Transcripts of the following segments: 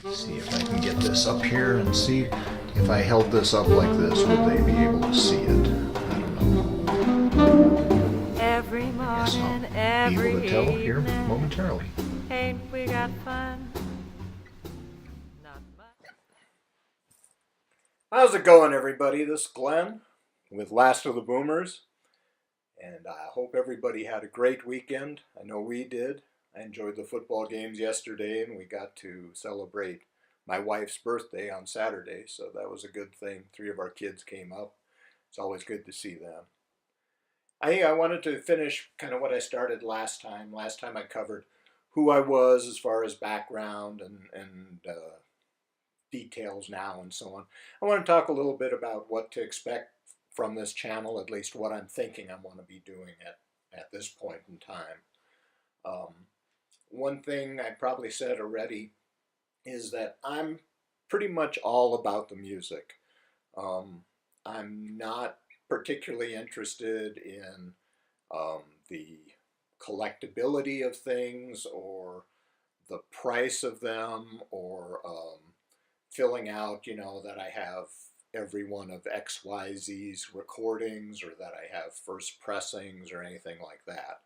See if I can get this up here and see if I held this up like this, would they be able to see it? I don't know. Every I guess morning, I'll be able every to tell here evening, momentarily. ain't we got fun? Not much. How's it going, everybody? This is Glenn with Last of the Boomers, and I hope everybody had a great weekend. I know we did. I enjoyed the football games yesterday, and we got to celebrate my wife's birthday on Saturday, so that was a good thing. Three of our kids came up. It's always good to see them. I wanted to finish kind of what I started last time. Last time I covered who I was as far as background and details now and so on. I want to talk a little bit about what to expect from this channel, at least what I'm thinking I want to be doing at this point in time. Um, One thing I probably said already is that I'm pretty much all about the music. Um, I'm not particularly interested in the collectability of things or the price of them or filling out, that I have every one of XYZ's recordings or that I have first pressings or anything like that.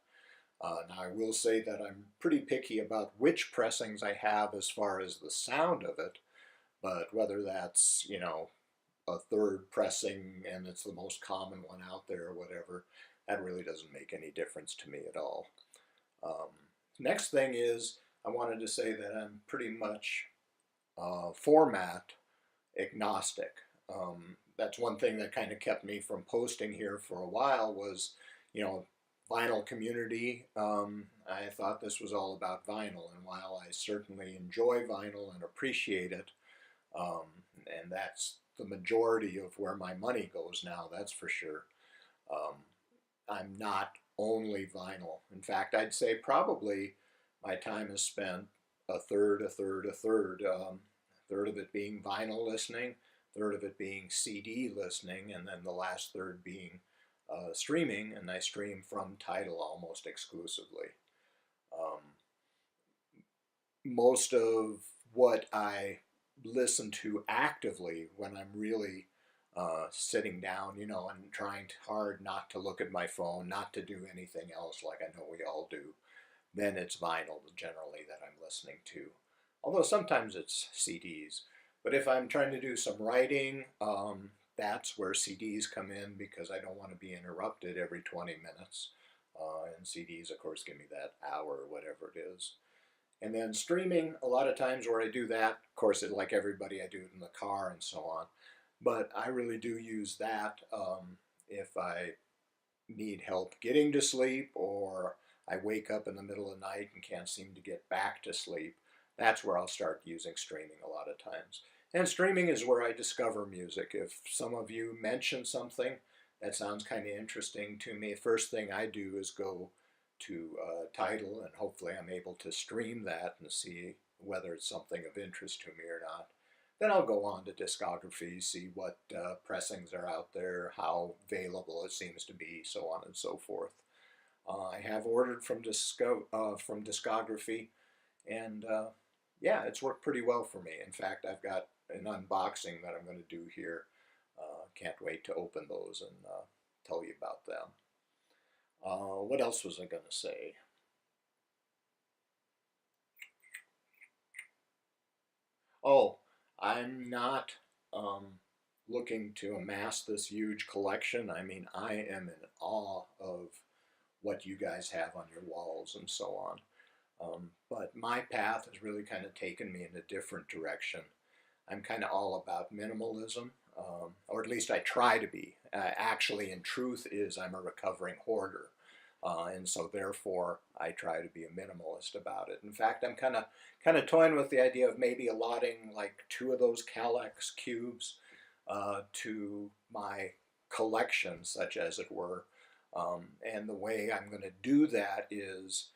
Now, I will say that I'm pretty picky about which pressings I have as far as the sound of it, but whether that's, a third pressing and it's the most common one out there or whatever, that really doesn't make any difference to me at all. Um, Next thing is, I wanted to say that I'm pretty much format agnostic. That's one thing that kind of kept me from posting here for a while was, vinyl community. I thought this was all about vinyl, and while I certainly enjoy vinyl and appreciate it, um, and that's the majority of where my money goes now, that's for sure. Um, I'm not only vinyl. In fact, I'd say probably my time is spent a third, a third, a third. Third of it being vinyl listening, third of it being CD listening, and then the last third being streaming, and I stream from Tidal almost exclusively. Um, Most of what I listen to actively when I'm really sitting down, and trying hard not to look at my phone, not to do anything else like I know we all do, then it's vinyl generally that I'm listening to. Although sometimes it's CDs. But if I'm trying to do some writing, that's where CDs come in because I don't want to be interrupted every 20 minutes. And CDs, of course, give me that hour or whatever it is. And then streaming, a lot of times where I do that, of course, like everybody, I do it in the car and so on. But I really do use that if I need help getting to sleep or I wake up in the middle of the night and can't seem to get back to sleep. That's where I'll start using streaming a lot of times. And streaming is where I discover music. If some of you mention something that sounds kind of interesting to me, first thing I do is go to Tidal, and hopefully I'm able to stream that and see whether it's something of interest to me or not. Then I'll go on to discography, see what pressings are out there, how available it seems to be, so on and so forth. I have ordered from discography, and yeah, it's worked pretty well for me. In fact, I've got an unboxing that I'm going to do here. Can't wait to open those and tell you about them. What else was I going to say? Oh, I'm not looking to amass this huge collection. I mean, I am in awe of what you guys have on your walls and so on. But my path has really kind of taken me in a different direction. I'm kind of all about minimalism, or at least I try to be. Actually, in truth, is I'm a recovering hoarder. And so therefore I try to be a minimalist about it. In fact, I'm kind of toying with the idea of maybe allotting like two of those Kallax cubes to my collection, such as it were. And the way I'm going to do that is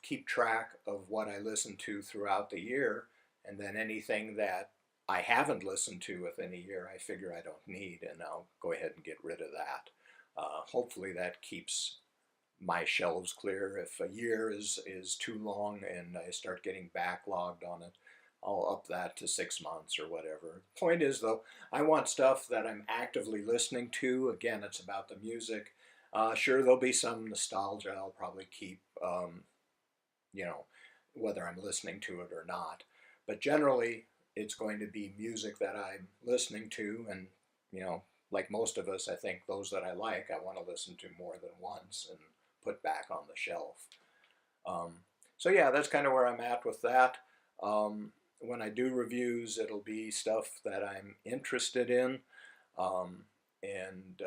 keep track of what I listen to throughout the year, and then anything that I haven't listened to within a year, I figure I don't need, and I'll go ahead and get rid of that. Hopefully that keeps my shelves clear. If a year is too long and I start getting backlogged on it, I'll up that to 6 months or whatever. Point is, though, I want stuff that I'm actively listening to. Again, it's about the music. Sure, there'll be some nostalgia I'll probably keep, you know, whether I'm listening to it or not. But generally, it's going to be music that I'm listening to, and like most of us, I think those that I like, I want to listen to more than once and put back on the shelf. Um, so yeah, that's kind of where I'm at with that. When I do reviews, it'll be stuff that I'm interested in, and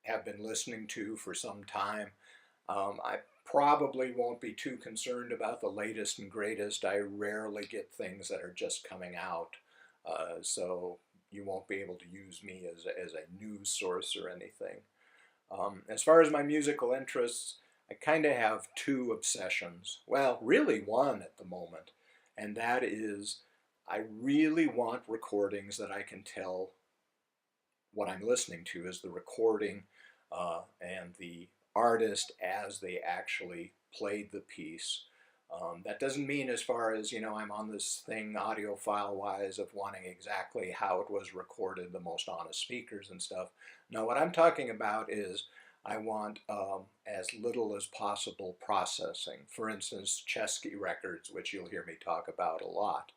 have been listening to for some time. I probably won't be too concerned about the latest and greatest. I rarely get things that are just coming out, so you won't be able to use me as a news source or anything. As far as my musical interests, I kind of have two obsessions. Well, really one at the moment, and that is I really want recordings that I can tell what I'm listening to is the recording and the artist as they actually played the piece. That doesn't mean as far as, I'm on this thing audiophile wise of wanting exactly how it was recorded, the most honest speakers and stuff. No, what I'm talking about is I want as little as possible processing. For instance, Chesky records, which you'll hear me talk about a lot.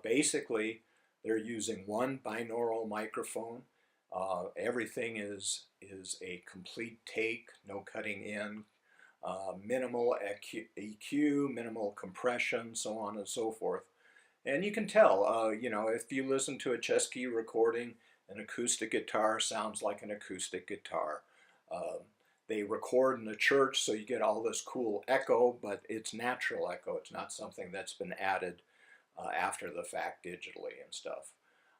Basically, they're using one binaural microphone. Everything is a complete take, no cutting in, minimal EQ, minimal compression, so on and so forth. And you can tell, if you listen to a Chesky recording, an acoustic guitar sounds like an acoustic guitar. They record in a church, so you get all this cool echo, but it's natural echo. It's not something that's been added after the fact digitally and stuff.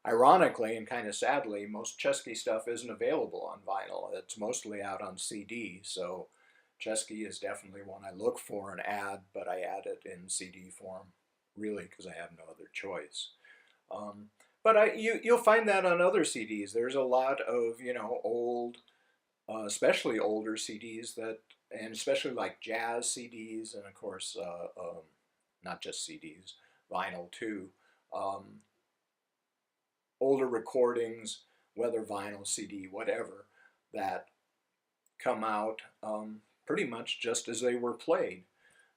Ironically and kind of sadly, most Chesky stuff isn't available on vinyl. It's mostly out on CD, so Chesky is definitely one I look for and add, but I add it in CD form, really, because I have no other choice. But you'll find that on other CDs. There's a lot of, old, especially older CDs and especially like jazz CDs, and of course, not just CDs, vinyl too. Older recordings, whether vinyl, CD, whatever, that come out pretty much just as they were played.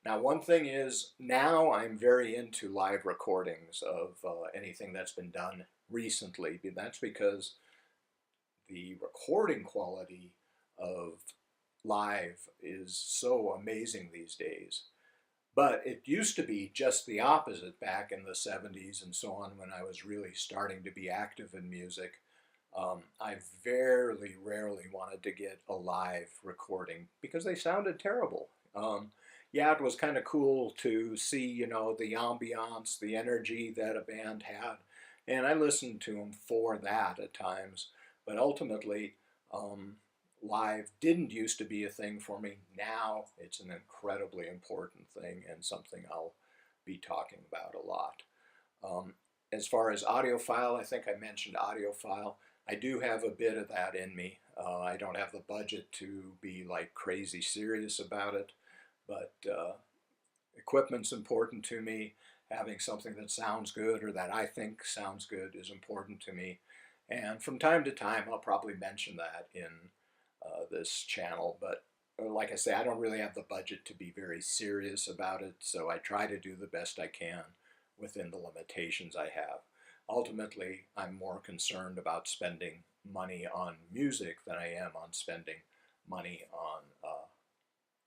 Now, one thing is, now I'm very into live recordings of anything that's been done recently. That's because the recording quality of live is so amazing these days. But it used to be just the opposite back in the 70s and so on when I was really starting to be active in music. I very rarely wanted to get a live recording because they sounded terrible. Yeah, it was kind of cool to see, the ambiance, the energy that a band had. And I listened to them for that at times. But ultimately, live didn't used to be a thing for me. Now it's an incredibly important thing and something I'll be talking about a lot. As far as audiophile, I think I mentioned audiophile. I do have a bit of that in me. I don't have the budget to be like crazy serious about it, but equipment's important to me. Having something that sounds good or that I think sounds good is important to me. And from time to time, I'll probably mention that in this channel, but like I say, I don't really have the budget to be very serious about it, so I try to do the best I can within the limitations I have. Ultimately, I'm more concerned about spending money on music than I am on spending money on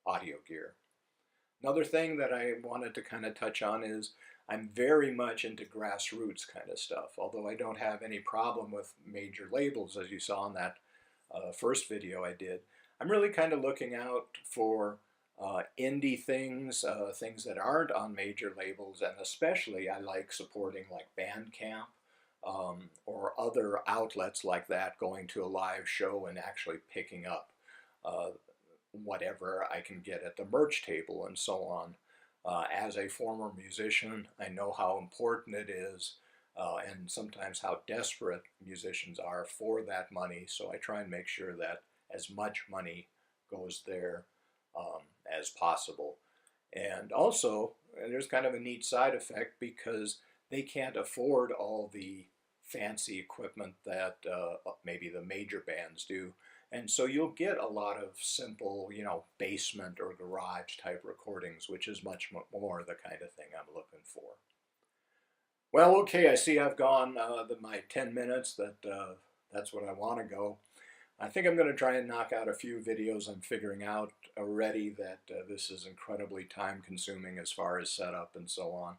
audio gear. Another thing that I wanted to kind of touch on is I'm very much into grassroots kind of stuff, although I don't have any problem with major labels, as you saw in that first video I did. I'm really kind of looking out for indie things, things that aren't on major labels, and especially I like supporting like Bandcamp or other outlets like that, going to a live show and actually picking up whatever I can get at the merch table and so on. As a former musician, I know how important it is and sometimes how desperate musicians are for that money, so I try and make sure that as much money goes there as possible. And also, there's kind of a neat side effect because they can't afford all the fancy equipment that maybe the major bands do. And so you'll get a lot of simple, basement or garage type recordings, which is much more the kind of thing I'm looking for. Well, okay, I see I've gone my 10 minutes. That's what I want to go. I think I'm going to try and knock out a few videos. I'm figuring out already that this is incredibly time consuming as far as setup and so on.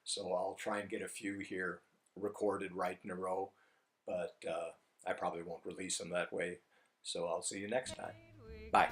So I'll try and get a few here recorded right in a row, but I probably won't release them that way. So I'll see you next time. Bye.